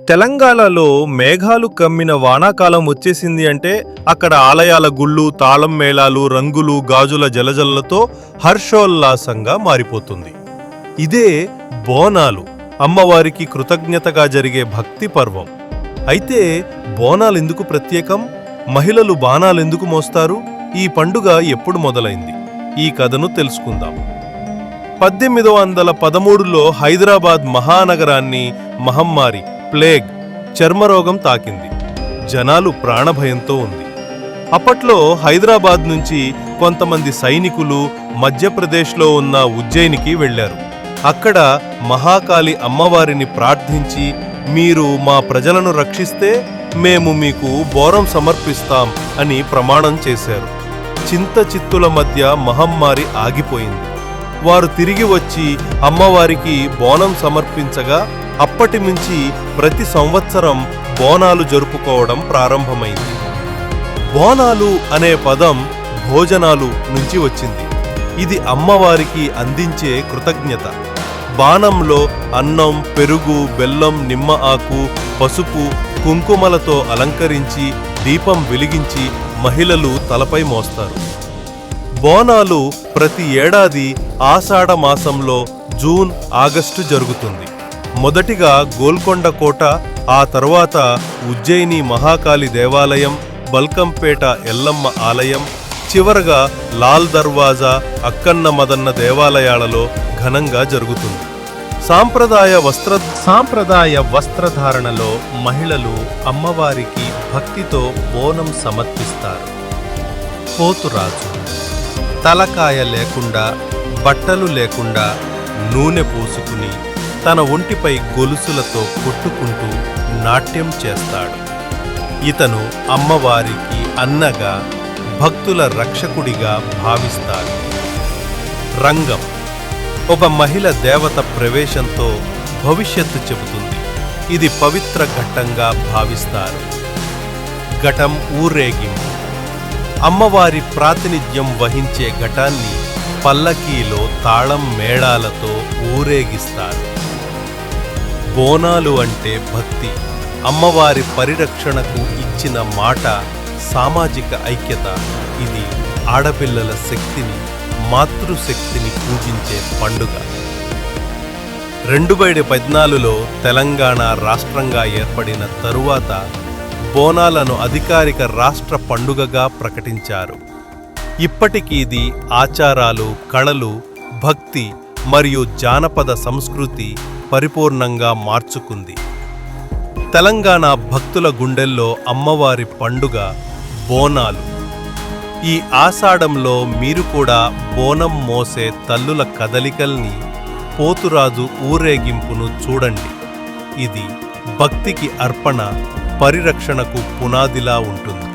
తెలంగాణలో మేఘాలు కమ్మిన వానాకాలం వచ్చేసింది అంటే అక్కడ ఆలయాల గుళ్ళు, తాళం మేళాలు, రంగులు, గాజుల జలజలలతో హర్షోల్లాసంగా మారిపోతుంది. ఇదే బోనాలు, అమ్మవారికి కృతజ్ఞతగా జరిగే భక్తి పర్వం. అయితే బోనాలెందుకు ప్రత్యేకం? మహిళలు బాణాలెందుకు మోస్తారు? ఈ పండుగ ఎప్పుడు మొదలైంది? ఈ కథను తెలుసుకుందాం. 1813లో హైదరాబాద్ మహానగరాన్ని మహమ్మారి, ప్లేగ్, చర్మరోగం తాకింది. జనాలు ప్రాణభయంతో ఉంది. అప్పట్లో హైదరాబాద్ నుంచి కొంతమంది సైనికులు మధ్యప్రదేశ్లో ఉన్న ఉజ్జయినికి వెళ్లారు. అక్కడ మహాకాళి అమ్మవారిని ప్రార్థించి, మీరు మా ప్రజలను రక్షిస్తే మేము మీకు బోరం సమర్పిస్తాం అని ప్రమాణం చేశారు. చింత చిత్తుల మధ్య మహమ్మారి ఆగిపోయింది. వారు తిరిగి వచ్చి అమ్మవారికి బోనం సమర్పించగా అప్పటి నుంచి ప్రతి సంవత్సరం బోనాలు జరుపుకోవడం ప్రారంభమైంది. బోనాలు అనే పదం భోజనాలు నుంచి వచ్చింది. ఇది అమ్మవారికి అందించే కృతజ్ఞత. బాణంలో అన్నం, పెరుగు, బెల్లం, నిమ్మ ఆకు, పసుపు, కుంకుమలతో అలంకరించి దీపం వెలిగించి మహిళలు తలపై మోస్తారు. బోనాలు ప్రతి ఏడాది ఆషాఢ మాసంలో జూన్, ఆగస్టు జరుగుతుంది. మొదటిగా గోల్కొండ కోట, ఆ తర్వాత ఉజ్జయిని మహాకాళి దేవాలయం, బల్కంపేట ఎల్లమ్మ ఆలయం, చివరగా లాల్ దర్వాజా, అక్కన్న మదన్న దేవాలయాలలో ఘనంగా జరుగుతుంది. సాంప్రదాయ వస్త్రధారణలో మహిళలు అమ్మవారికి భక్తితో బోనం సమర్పిస్తారు. పోతురాజు తలకాయ లేకుండా, బట్టలు లేకుండా నూనె పూసుకుని తన ఒంటిపై గొలుసులతో కొట్టుకుంటూ నాట్యం చేస్తాడు. ఇతను అమ్మవారికి అన్నగా, భక్తుల రక్షకుడిగా భావిస్తాడు. రంగం ఒక మహిళ దేవత ప్రవేశంతో భవిష్యత్తు చెబుతుంది. ఇది పవిత్ర ఘట్టంగా భావిస్తారు. ఘటం ఊరేగింపు అమ్మవారి ప్రాతినిధ్యం వహించే ఘటాన్ని పల్లకీలో తాళం మేళాలతో ఊరేగిస్తారు. బోనాలు అంటే భక్తి, అమ్మవారి పరిరక్షణకు ఇచ్చిన మాట, సామాజిక ఐక్యత. ఇది ఆడపిల్లల శక్తిని, మాతృశక్తిని పూజించే పండుగ. 2014లో తెలంగాణ రాష్ట్రంగా ఏర్పడిన తరువాత బోనాలను అధికారిక రాష్ట్ర పండుగగా ప్రకటించారు. ఇప్పటికీ ఇది ఆచారాలు, కళలు, భక్తి మరియు జానపద సంస్కృతి పరిపూర్ణంగా మార్చుకుంది. తెలంగాణ భక్తుల గుండెల్లో అమ్మవారి పండుగ బోనాలు. ఈ ఆషాఢంలో మీరు కూడా బోనం మోసే తల్లుల కదలికల్ని, పోతురాజు ఊరేగింపును చూడండి. ఇది భక్తికి అర్పణ, పరిరక్షణకు పునాదిలా ఉంటుంది.